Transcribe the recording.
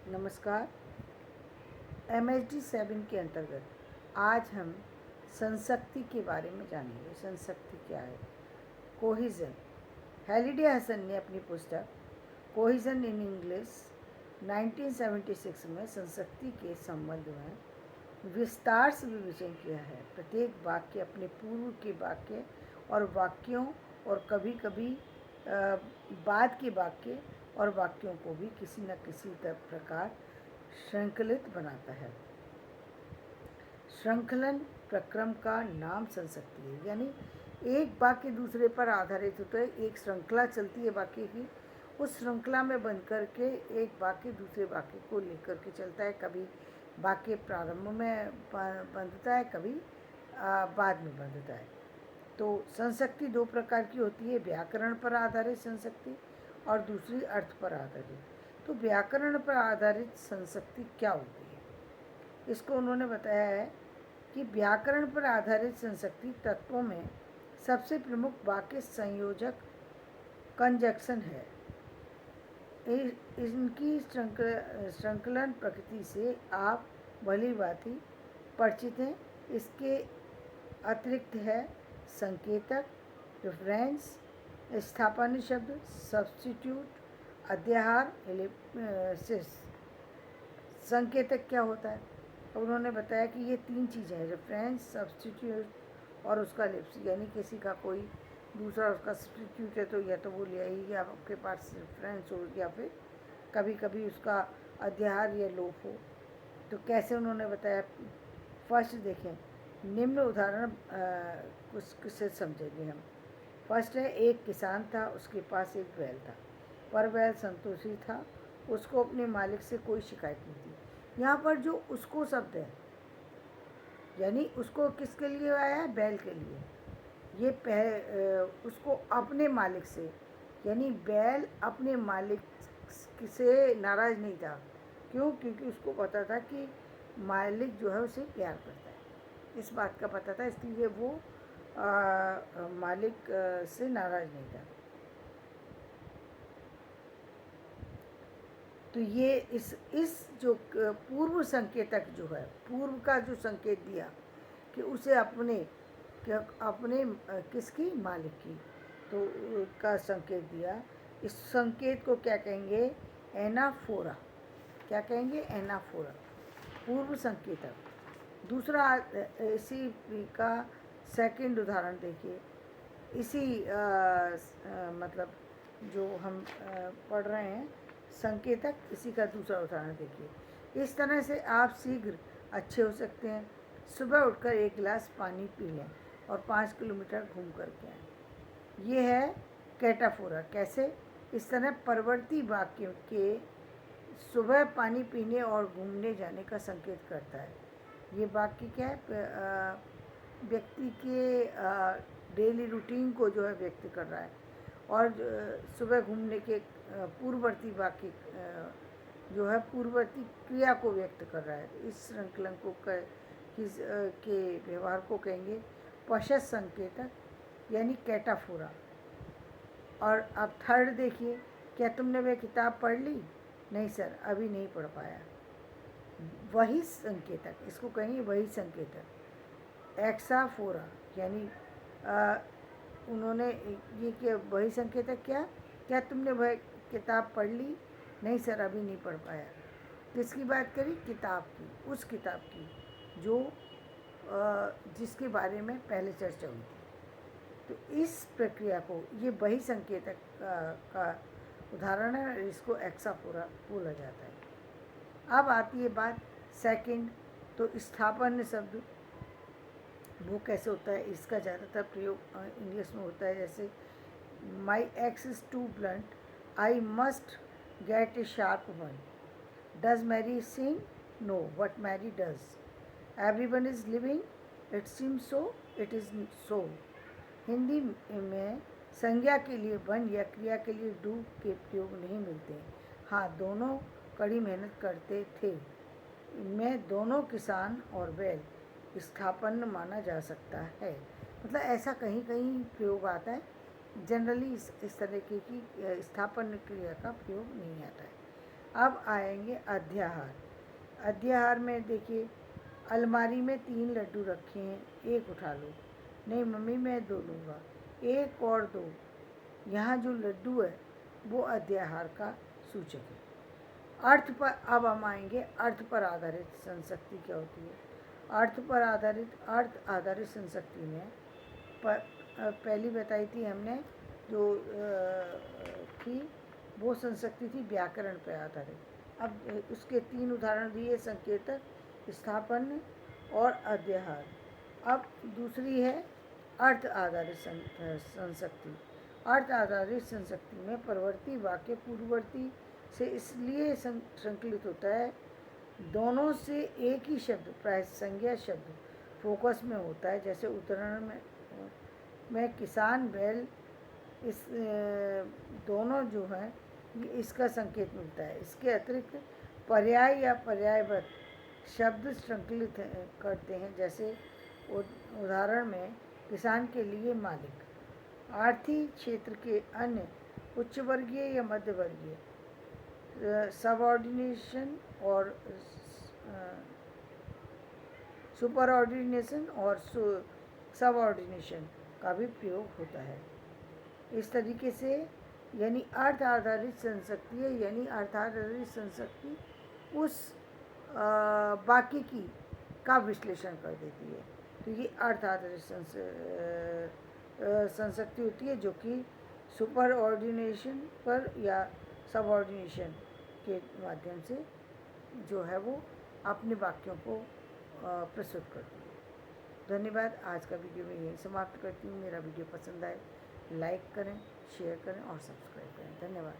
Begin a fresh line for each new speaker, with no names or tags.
नमस्कार। MHD 7 के अंतर्गत आज हम संशक्ति के बारे में जानेंगे। संशक्ति क्या है? कोहिजन। हेलिडे हसन ने अपनी पुस्तक कोहिजन इन इंग्लिश 1976 में संशक्ति के संबंध में विस्तार से विवेचन किया है। प्रत्येक वाक्य अपने पूर्व के वाक्य और वाक्यों और कभी कभी बाद के वाक्य और वाक्यों को भी किसी न किसी प्रकार श्रृंखलित बनाता है। श्रृंखलन प्रक्रम का नाम संशक्ति है, यानी एक वाक्य दूसरे पर आधारित होता है। एक श्रृंखला चलती है वाक्य की, उस श्रृंखला में बन करके एक वाक्य दूसरे वाक्य को लेकर के चलता है। कभी वाक्य प्रारंभ में बंधता है, कभी बाद में बंधता है। तो संशक्ति दो प्रकार की होती है, व्याकरण पर आधारित संशक्ति और दूसरी अर्थ पर आधारित। तो व्याकरण पर आधारित संशक्ति क्या होती है, इसको उन्होंने बताया है कि व्याकरण पर आधारित संशक्ति तत्वों में सबसे प्रमुख वाक्य संयोजक कंजक्शन है। इनकी श्रृंखलन प्रकृति से आप भली भांति परिचित हैं। इसके अतिरिक्त है संकेतक, रेफरेंस, स्थापन्य शब्द, सब्स्टिट्यूट, अध्याहार, एलिप्सिस। संकेतक क्या होता है? उन्होंने बताया कि ये तीन चीज़ें हैं, रेफरेंस, सब्स्टिट्यूट और उसका एलिप्सिस, यानी किसी का कोई दूसरा उसका सब्स्टिट्यूट है तो या तो वो ले आई या आपके पास रेफरेंस हो, या फिर कभी कभी उसका अध्याहार या लोप हो। तो कैसे उन्होंने बताया? फर्स्ट देखें, निम्न उदाहरण कुछ से समझेंगे हम। फर्स्ट है, एक किसान था, उसके पास एक बैल था, पर बैल संतोषी था, उसको अपने मालिक से कोई शिकायत नहीं थी। यहाँ पर जो उसको शब्द है, यानी उसको किसके लिए आया है? बैल के लिए। ये उसको अपने मालिक से, यानी बैल अपने मालिक से नाराज़ नहीं था। क्यों? क्योंकि उसको पता था कि मालिक जो है उसे प्यार करता है, इस बात का पता था, इसलिए वो मालिक से नाराज़ नहीं था। तो ये इस जो पूर्व संकेतक जो है, पूर्व का जो संकेत दिया कि उसे अपने किसकी? मालिक की, तो का संकेत दिया। इस संकेत को क्या कहेंगे? एनाफोरा। क्या कहेंगे? एनाफोरा, पूर्व संकेतक। दूसरा इसी का सेकंड उदाहरण देखिए, इसी मतलब जो हम पढ़ रहे हैं संकेतक, इसी का दूसरा उदाहरण देखिए। इस तरह से आप शीघ्र अच्छे हो सकते हैं। सुबह उठकर एक गिलास पानी पी लें और 5 किलोमीटर घूम कर के आएँ। ये है कैटाफोरा। कैसे? इस तरह परवर्ती वाक्य के सुबह पानी पीने और घूमने जाने का संकेत करता है। ये वाक्य क्या है? व्यक्ति के डेली रूटीन को जो है व्यक्त कर रहा है, और सुबह घूमने के पूर्ववर्ती वाक्य जो है पूर्ववर्ती क्रिया को व्यक्त कर रहा है। इस श्रृंखलन को के व्यवहार को कहेंगे पश्चात संकेतक, यानी कैटाफोरा। और अब थर्ड देखिए, क्या तुमने वह किताब पढ़ ली? नहीं सर, अभी नहीं पढ़ पाया। वही संकेतक, इसको कहेंगे वही संकेतक। एक्साफोरा, यानी उन्होंने ये क्या, वही संकेतक क्या तुमने वह किताब पढ़ ली? नहीं सर, अभी नहीं पढ़ पाया। किसकी बात करी? किताब की, उस किताब की जो जिसके बारे में पहले चर्चा हुई थी। तो इस प्रक्रिया को, ये वही संकेतक का उदाहरण है, इसको एक्साफोरा बोला जाता है। अब आती है बात सेकंड, तो स्थापन्य शब्द वो कैसे होता है? इसका ज़्यादातर प्रयोग इंग्लिश में होता है, जैसे my axe is too blunt, I must get a sharp one, does Mary sing? No, but Mary does, every one is living, it seems so, it is so. Hindi में संज्ञा के लिए वन या क्रिया के लिए डू के प्रयोग नहीं मिलते। हाँ, दोनों कड़ी मेहनत करते थे। इनमें दोनों किसान और बैल स्थापन्न माना जा सकता है। मतलब ऐसा कहीं कहीं प्रयोग आता है, जनरली इस तरीके की स्थापन्न क्रिया का प्रयोग नहीं आता है। अब आएंगे अध्याहार। अध्याहार में देखिए, अलमारी में 3 लड्डू रखे हैं, एक उठा लो। नहीं मम्मी मैं 2 लूँगा, एक और 2। यहाँ जो लड्डू है वो अध्याहार का सूचक है। अर्थ पर अब हम आएंगे, अर्थ पर आधारित संशक्ति क्या होती है। अर्थ आधारित संशक्ति में पहली बताई थी हमने जो थी वो संशक्ति थी व्याकरण पर आधारित। अब उसके 3 उदाहरण दिए, संकेतक, स्थापन और अध्याहार। अब दूसरी है अर्थ आधारित संशक्ति। अर्थ आधारित संशक्ति में परवर्ती वाक्य पूर्ववर्ती से इसलिए संकलित होता है, दोनों से एक ही शब्द प्राय संज्ञा शब्द फोकस में होता है। जैसे उदाहरण में किसान, बैल, इस दोनों जो हैं ये इसका संकेत मिलता है। इसके अतिरिक्त पर्याय या पर्यायवाची शब्द संकलित करते हैं। जैसे उदाहरण में किसान के लिए मालिक, आर्थिक क्षेत्र के अन्य, उच्च वर्गीय या मध्य वर्गीय, सबऑर्डिनेशन और सुपरऑर्डिनेशन और सबऑर्डिनेशन का भी प्रयोग होता है। इस तरीके से यानी अर्थ आधारित संशक्ति है, यानी अर्थ आधारित संशक्ति उस वाक्य की का विश्लेषण कर देती है। तो ये अर्थ आधारित संशक्ति होती है जो कि सुपर ऑर्डिनेशन पर या सबऑर्डिनेशन के माध्यम से जो है वो अपने वाक्यों को प्रस्तुत करती है। धन्यवाद। आज का वीडियो मैं यहीं समाप्त करती हूँ। मेरा वीडियो पसंद आए लाइक करें, शेयर करें और सब्सक्राइब करें। धन्यवाद।